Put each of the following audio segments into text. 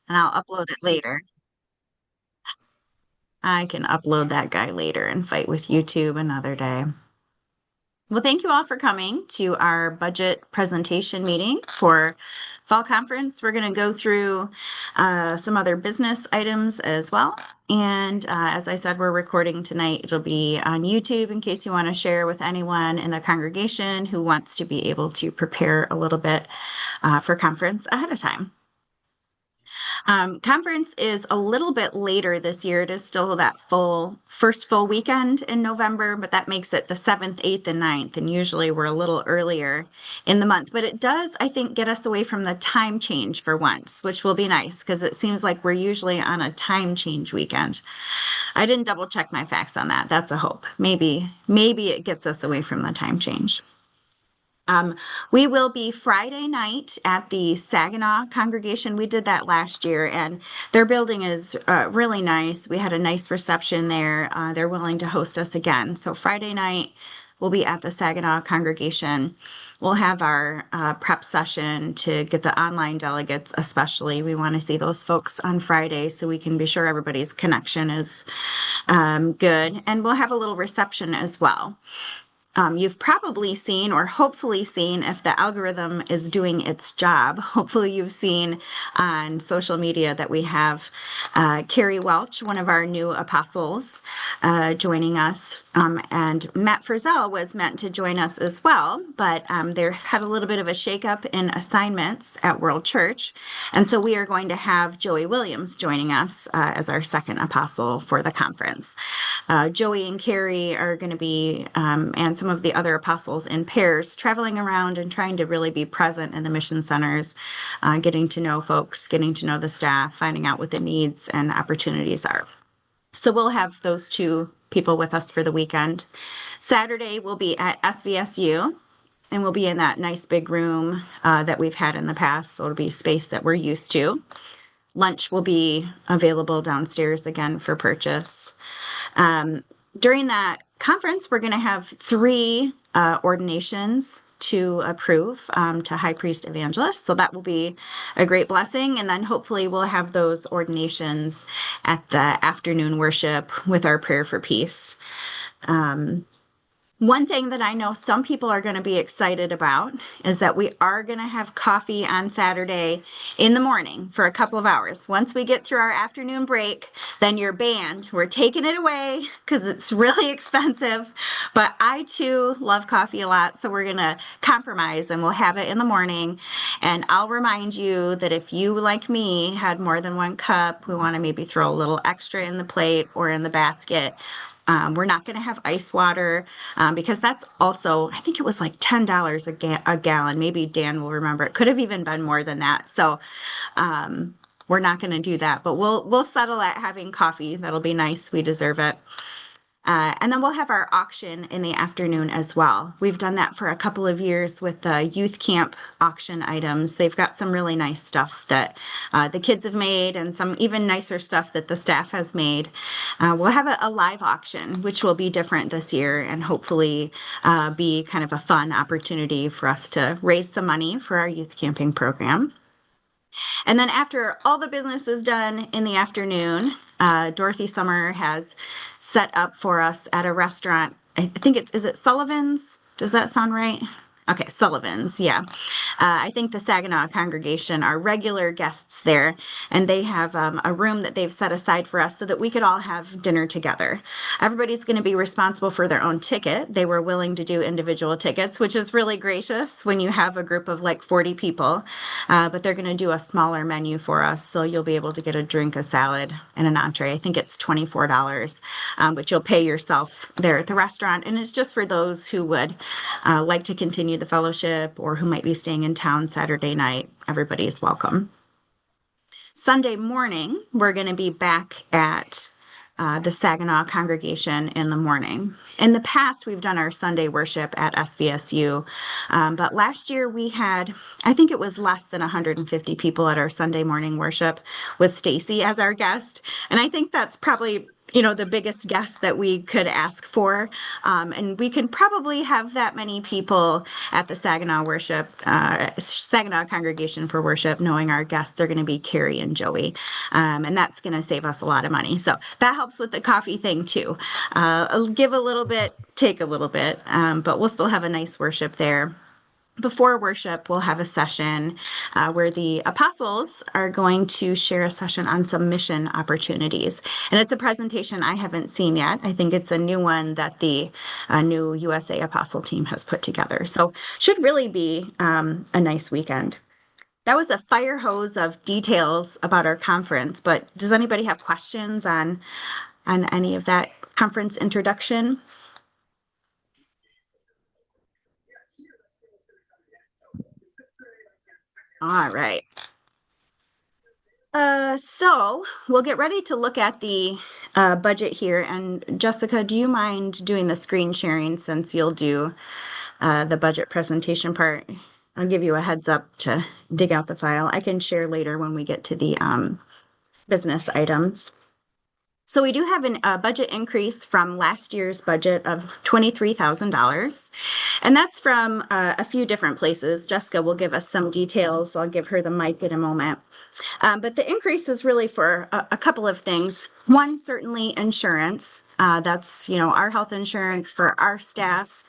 and I'll upload it later. I can upload that guy later and fight with YouTube another day. Well, thank you all for coming to our budget presentation meeting for fall conference. We're going to go through some other business items as well. And as I said, we're recording tonight. It'll be on YouTube in case you want to share with anyone in the congregation who wants to be able to prepare a little bit for conference ahead of time. Conference is a little bit later this year. It is still that first full weekend in November, but that makes it the 7th, 8th, and 9th. And usually we're a little earlier in the month. But it does, I think, get us away from the time change for once, which will be nice because it seems like we're usually on a time change weekend. I didn't double check my facts on that. That's a hope. Maybe it gets us away from the time change. Um, we will be Friday night at the Saginaw congregation. We did that last year, and their building is really nice. We had a nice reception there. They're willing to host us again. So Friday night, we'll be at the Saginaw congregation. We'll have our prep session to get the online delegates, especially. We want to see those folks on Friday so we can be sure everybody's connection is good. And we'll have a little reception as well. You've probably seen or hopefully seen if the algorithm is doing its job. Hopefully, you've seen on social media that we have Carrie Welch, one of our new apostles, joining us. And Matt Frizzell was meant to join us as well, but there had a little bit of a shakeup in assignments at World Church. And so we are going to have Joey Williams joining us as our second apostle for the conference. Joey and Carrie are going to be, and some of the other apostles in pairs, traveling around and trying to really be present in the mission centers, getting to know folks, getting to know the staff, finding out what the needs and opportunities are. So we'll have those two people with us for the weekend. Saturday, we'll be at SVSU, and we'll be in that nice big room that we've had in the past. So it'll be space that we're used to. Lunch will be available downstairs again for purchase. During that conference, we're going to have 3 ordinations to approve to high priest evangelist. So that will be a great blessing. And then hopefully we'll have those ordinations at the afternoon worship with our prayer for peace. One thing that I know some people are going to be excited about is that we are going to have coffee on Saturday in the morning for a couple of hours. Once we get through our afternoon break, then your band, we're taking it away because it's really expensive. But I too love coffee a lot, so we're going to compromise and we'll have it in the morning. And I'll remind you that if you, like me, had more than 1 cup, we want to maybe throw a little extra in the plate or in the basket. We're not going to have ice water because that's also, I think it was like $10 a gallon. Maybe Dan will remember. It could have even been more than that. So we're not going to do that, but we'll settle at having coffee. That'll be nice. We deserve it. And then we'll have our auction in the afternoon as well. We've done that for a couple of years with the youth camp auction items. They've got some really nice stuff that the kids have made and some even nicer stuff that the staff has made. We'll have a live auction, which will be different this year and hopefully be kind of a fun opportunity for us to raise some money for our youth camping program. And then after all the business is done in the afternoon, Dorothy Summer has set up for us at a restaurant. I think is it Sullivan's? Does that sound right? Okay, Sullivan's, yeah. I think the Saginaw congregation are regular guests there, and they have a room that they've set aside for us so that we could all have dinner together. Everybody's going to be responsible for their own ticket. They were willing to do individual tickets, which is really gracious when you have a group of like 40 people, but they're going to do a smaller menu for us, so you'll be able to get a drink, a salad, and an entree. I think it's $24, but you'll pay yourself there at the restaurant, and it's just for those who would like to continue the fellowship or who might be staying in town Saturday night. Everybody is welcome. Sunday morning, we're going to be back at the Saginaw congregation in the morning. In the past, we've done our Sunday worship at SVSU, but last year we had, I think it was less than 150 people at our Sunday morning worship with Stacy as our guest. And I think that's probably the biggest guest that we could ask for. And we can probably have that many people at the Saginaw Congregation for Worship, knowing our guests are going to be Carrie and Joey. And that's going to save us a lot of money. So that helps with the coffee thing too. I'll give a little bit, take a little bit, but we'll still have a nice worship there. Before worship, we'll have a session where the apostles are going to share a session on some mission opportunities. And it's a presentation I haven't seen yet. I think it's a new one that the new USA Apostle team has put together. So should really be a nice weekend. That was a fire hose of details about our conference, but does anybody have questions on any of that conference introduction? All right. So we'll get ready to look at the budget here. And Jessica, do you mind doing the screen sharing since you'll do the budget presentation part? I'll give you a heads up to dig out the file. I can share later when we get to the business items. So we do have a budget increase from last year's budget of $23,000. And that's from a few different places. Jessica will give us some details. I'll give her the mic in a moment. But the increase is really for a couple of things. One, certainly insurance. That's, our health insurance for our staff.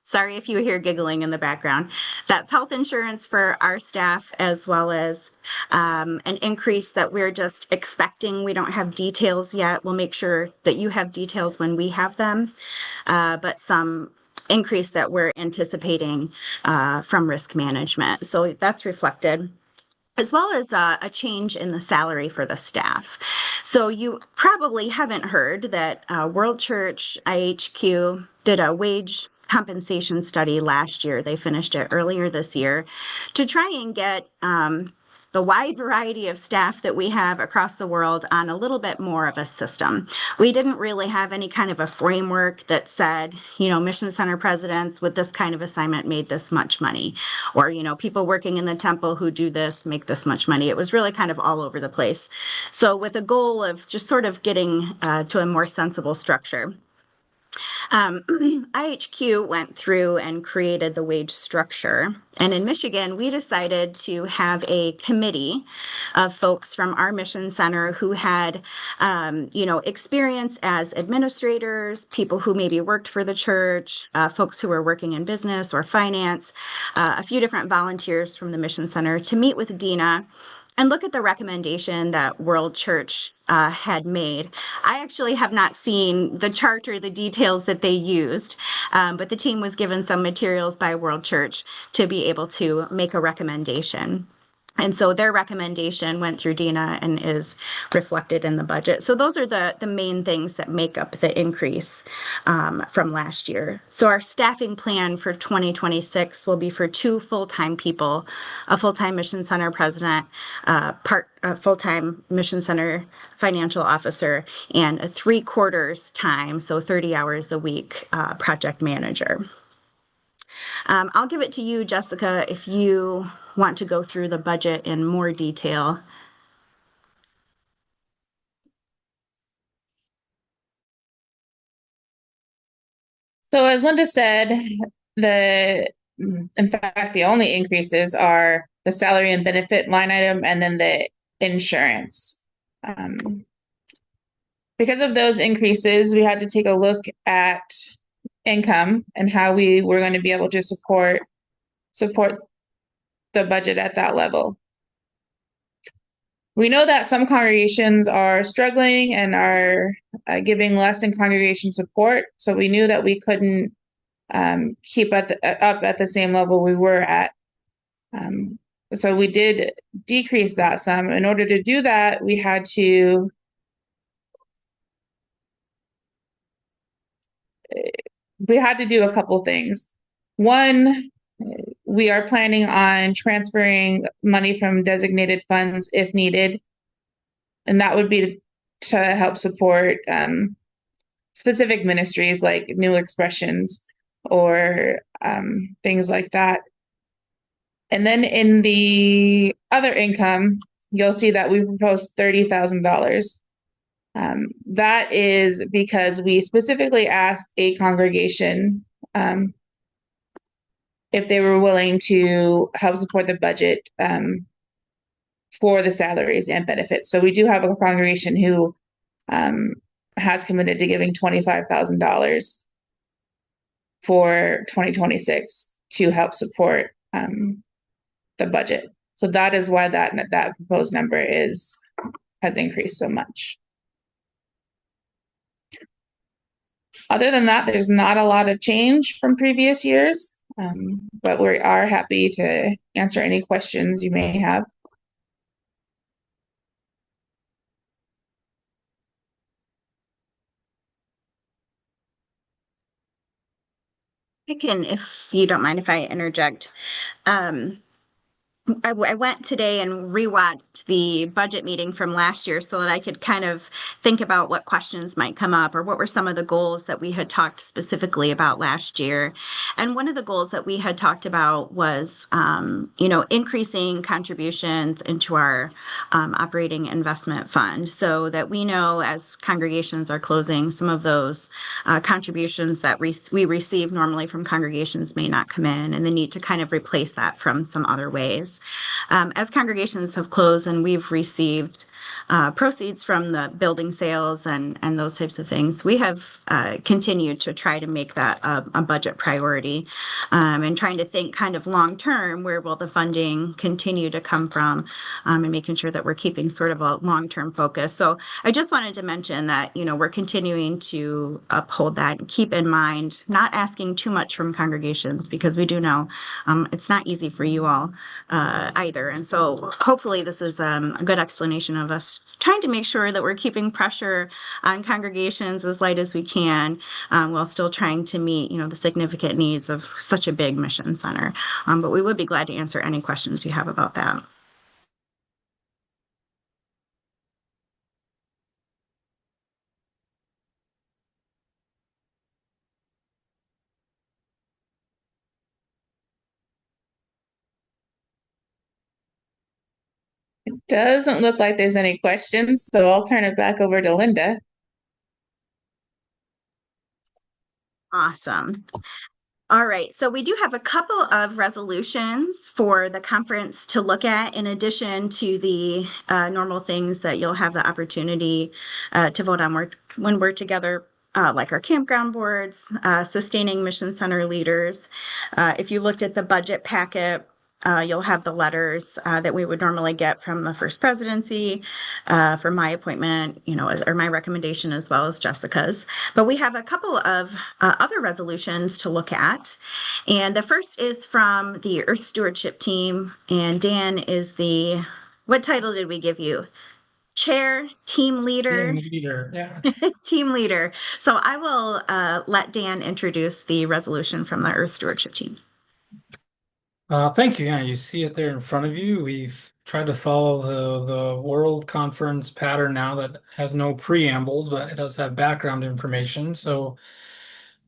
Sorry if you hear giggling in the background. That's health insurance for our staff, as well as an increase that we're just expecting. We don't have details yet. We'll make sure that you have details when we have them, but some increase that we're anticipating from risk management. So that's reflected, as well as a change in the salary for the staff. So you probably haven't heard that World Church IHQ did a wage compensation study last year. They finished it earlier this year to try and get the wide variety of staff that we have across the world on a little bit more of a system. We didn't really have any kind of a framework that said, mission center presidents with this kind of assignment made this much money, or, people working in the temple who do this make this much money. It was really kind of all over the place. So with a goal of just sort of getting to a more sensible structure. IHQ went through and created the wage structure. And in Michigan, we decided to have a committee of folks from our mission center who had, experience as administrators, people who maybe worked for the church, folks who were working in business or finance, a few different volunteers from the mission center to meet with Dina and look at the recommendation that World Church had made. I actually have not seen the chart or the details that they used, but the team was given some materials by World Church to be able to make a recommendation. And so their recommendation went through Dina and is reflected in the budget. So those are the main things that make up the increase from last year. So our staffing plan for 2026 will be for 2 full-time people, a full-time Mission Center president, a full-time Mission Center financial officer, and a 3/4 time, so 30 hours a week, project manager. I'll give it to you, Jessica, if you want to go through the budget in more detail. So as Linda said, in fact, the only increases are the salary and benefit line item and then the insurance. Because of those increases, we had to take a look at income and how we were going to be able to support the budget at that level. We know that some congregations are struggling and are giving less in congregation support. So we knew that we couldn't keep up at the same level we were at. So we did decrease that some. In order to do that, we had to do a couple things. One, we are planning on transferring money from designated funds if needed, and that would be to help support specific ministries like New Expressions or things like that. And then in the other income, you'll see that we proposed $30,000. That is because we specifically asked a congregation if they were willing to help support the budget for the salaries and benefits. So we do have a congregation who um, has committed to giving $25,000 for 2026 to help support the budget. So that is why that proposed number has increased so much. Other than that, there's not a lot of change from previous years, but we are happy to answer any questions you may have. I can, if you don't mind if I interject. Um, I went today and rewatched the budget meeting from last year so that I could kind of think about what questions might come up or what were some of the goals that we had talked specifically about last year. And one of the goals that we had talked about was, increasing contributions into our operating investment fund so that we know as congregations are closing, some of those contributions that we receive normally from congregations may not come in, and the need to kind of replace that from some other ways. As congregations have closed and we've received proceeds from the building sales and those types of things, we have continued to try to make that a budget priority, and trying to think kind of long term, where will the funding continue to come from, and making sure that we're keeping sort of a long-term focus. So I just wanted to mention that, we're continuing to uphold that and keep in mind not asking too much from congregations, because we do know it's not easy for you all either. And so hopefully this is a good explanation of us trying to make sure that we're keeping pressure on congregations as light as we can, while still trying to meet, the significant needs of such a big mission center. But we would be glad to answer any questions you have about that. Doesn't look like there's any questions, so I'll turn it back over to Linda. Awesome. All right, so we do have a couple of resolutions for the conference to look at, in addition to the normal things that you'll have the opportunity to vote on when we're together, like our campground boards, sustaining mission center leaders. If you looked at the budget packet, you'll have the letters that we would normally get from the First Presidency for my appointment, or my recommendation, as well as Jessica's. But we have a couple of other resolutions to look at. And the first is from the Earth Stewardship Team. And Dan is what title did we give you? Chair, team leader? Team leader, yeah. Team leader. So I will let Dan introduce the resolution from the Earth Stewardship Team. Thank you. Yeah, you see it there in front of you. We've tried to follow the World Conference pattern now that has no preambles, but it does have background information. So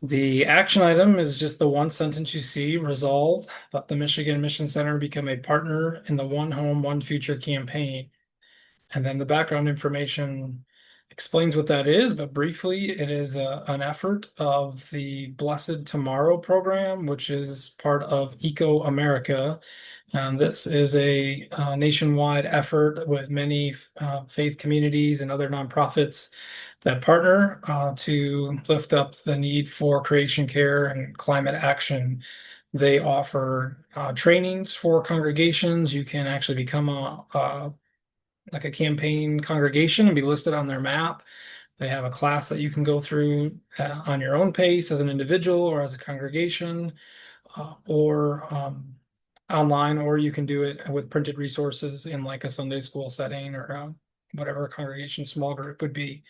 the action item is just the one sentence you see: resolved that the Michigan Mission Center become a partner in the One Home, One Future campaign. And then the background information explains what that is, but briefly, it is an effort of the Blessed Tomorrow program, which is part of Eco America. And this is a nationwide effort with many faith communities and other nonprofits that partner to lift up the need for creation care and climate action. They offer trainings for congregations. You can actually become like a campaign congregation and be listed on their map. They have a class that you can go through on your own pace as an individual or as a congregation, or online, or you can do it with printed resources in like a Sunday school setting or whatever a congregation small group would be.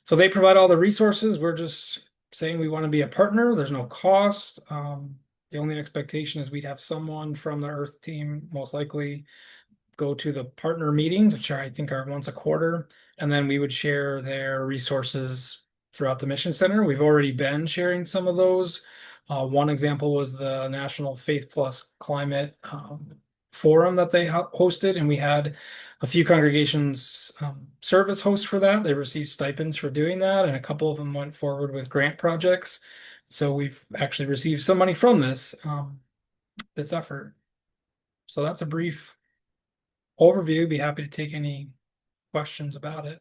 So they provide all the resources. We're just saying we want to be a partner. There's no cost. The only expectation is we'd have someone from the Earth team most likely go to the partner meetings, which I think are once a quarter, and then we would share their resources throughout the Mission Center. We've already been sharing some of those. One example was the National Faith Plus Climate forum that they hosted, and we had a few congregations serve as hosts for that. They received stipends for doing that, and a couple of them went forward with grant projects. So we've actually received some money from this effort. So that's a brief overview. Be happy to take any questions about it.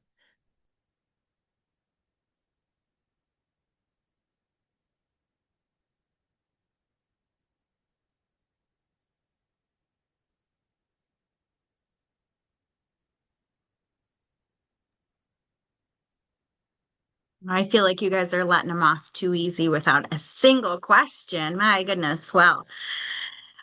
I feel like you guys are letting them off too easy without a single question. My goodness. Well,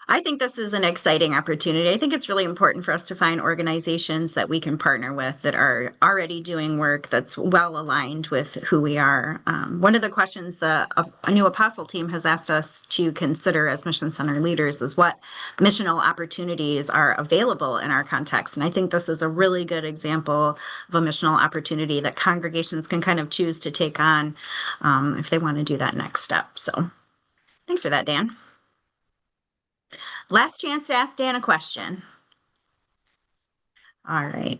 I think this is an exciting opportunity. I think it's really important for us to find organizations that we can partner with that are already doing work that's well aligned with who we are. One of the questions the a new apostle team has asked us to consider as mission center leaders is what missional opportunities are available in our context. And I think this is a really good example of a missional opportunity that congregations can kind of choose to take on if they want to do that next step. So thanks for that, Dan. Last chance to ask Dan a question. All right.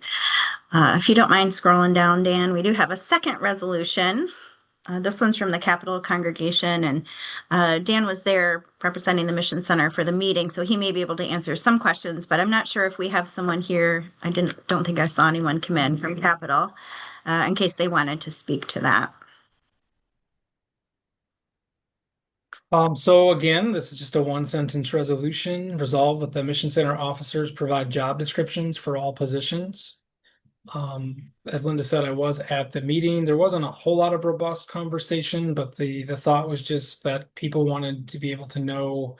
If you don't mind scrolling down, Dan, we do have a second resolution. This one's from the Capital Congregation, and Dan was there representing the Mission Center for the meeting, so he may be able to answer some questions, but I'm not sure if we have someone here. I don't think I saw anyone come in from Capital in case they wanted to speak to that. So again, this is just a one-sentence resolution. Resolve that the Mission Center officers provide job descriptions for all positions. As Linda said, I was at the meeting. There wasn't a whole lot of robust conversation, but the thought was just that people wanted to be able to know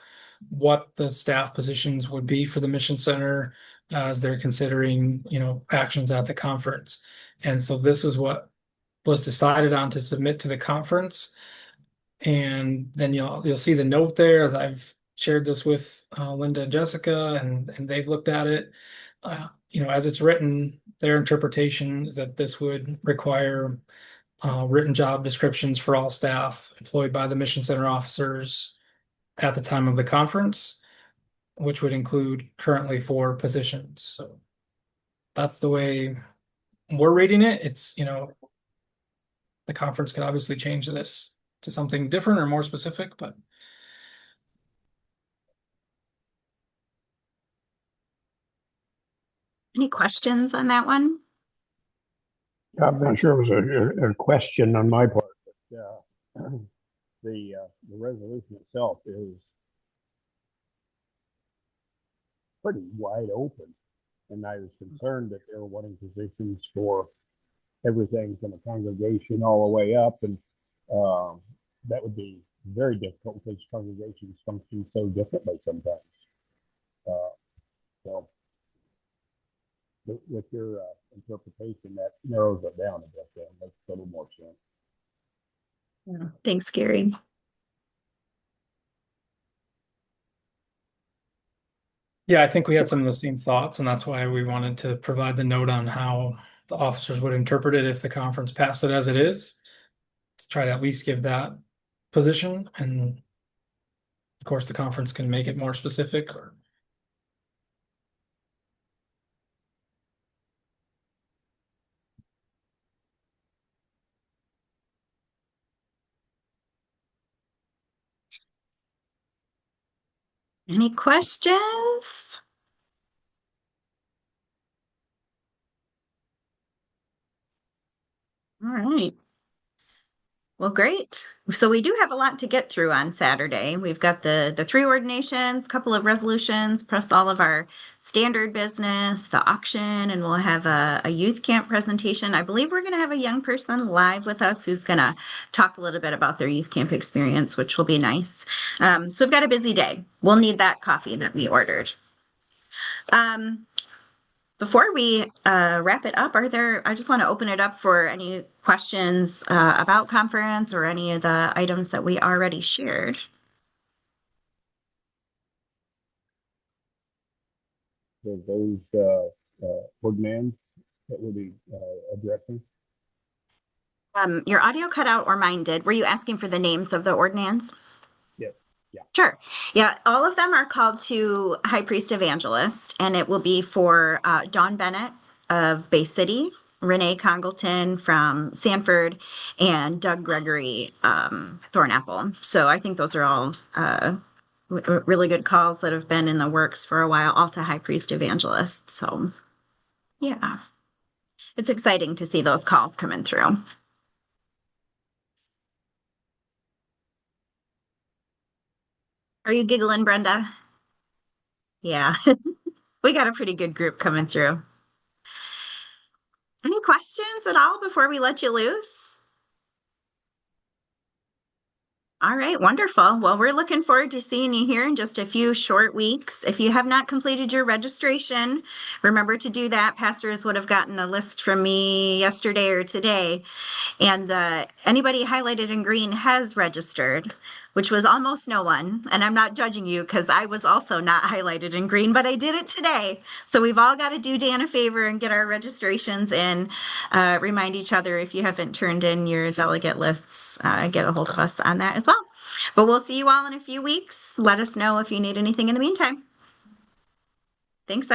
what the staff positions would be for the Mission Center as they're considering, actions at the conference. And so this was what was decided on to submit to the conference. And then you'll see the note there as I've shared this with Linda and Jessica, and they've looked at it. As it's written, their interpretation is that this would require written job descriptions for all staff employed by the Mission Center officers at the time of the conference, which would include currently 4 positions. So that's the way we're reading it. It's, the conference could obviously change this to something different or more specific, but Any questions on that one? I'm not sure it was a question on my part, but the resolution itself is pretty wide open, and I was concerned that they were wanting positions for everything from the congregation all the way up, and that would be very difficult because congregations function so differently sometimes. So with your interpretation, that narrows it down a bit. Then makes a little more sense. Yeah. Thanks, Gary. yeah, I think we had some of the same thoughts, and that's why we wanted to provide the note on how the officers would interpret it if the conference passed it as it is, to try to at least give that position. And of course, the conference can make it more specific or Any questions? All right. Well, great. So we do have a lot to get through on Saturday. We've got the 3 ordinations, couple of resolutions, plus all of our standard business, the auction, and we'll have a youth camp presentation. I believe we're going to have a young person live with us who's going to talk a little bit about their youth camp experience, which will be nice. So we've got a busy day. We'll need that coffee that we ordered. Before we wrap it up, I just want to open it up for any questions about conference or any of the items that we already shared. Those ordinands that we'll be addressing. Your audio cut out or mine did. Were you asking for the names of the ordinance? Yes. Sure. Yeah, all of them are called to High Priest Evangelist, and it will be for Dawn Bennett of Bay City, Renee Congleton from Sanford, and Doug Gregory, Thornapple. So I think those are all really good calls that have been in the works for a while, all to High Priest Evangelist. So yeah, it's exciting to see those calls coming through. Are you giggling, Brenda? Yeah, we got a pretty good group coming through. Any questions at all before we let you loose? All right, wonderful. Well, we're looking forward to seeing you here in just a few short weeks. If you have not completed your registration, remember to do that. Pastors would have gotten a list from me yesterday or today. And anybody highlighted in green has registered, which was almost no one. And I'm not judging you because I was also not highlighted in green, but I did it today. So we've all got to do Dan a favor and get our registrations in. Remind each other if you haven't turned in your delegate lists, get a hold of us on that as well. But we'll see you all in a few weeks. Let us know if you need anything in the meantime. Thanks.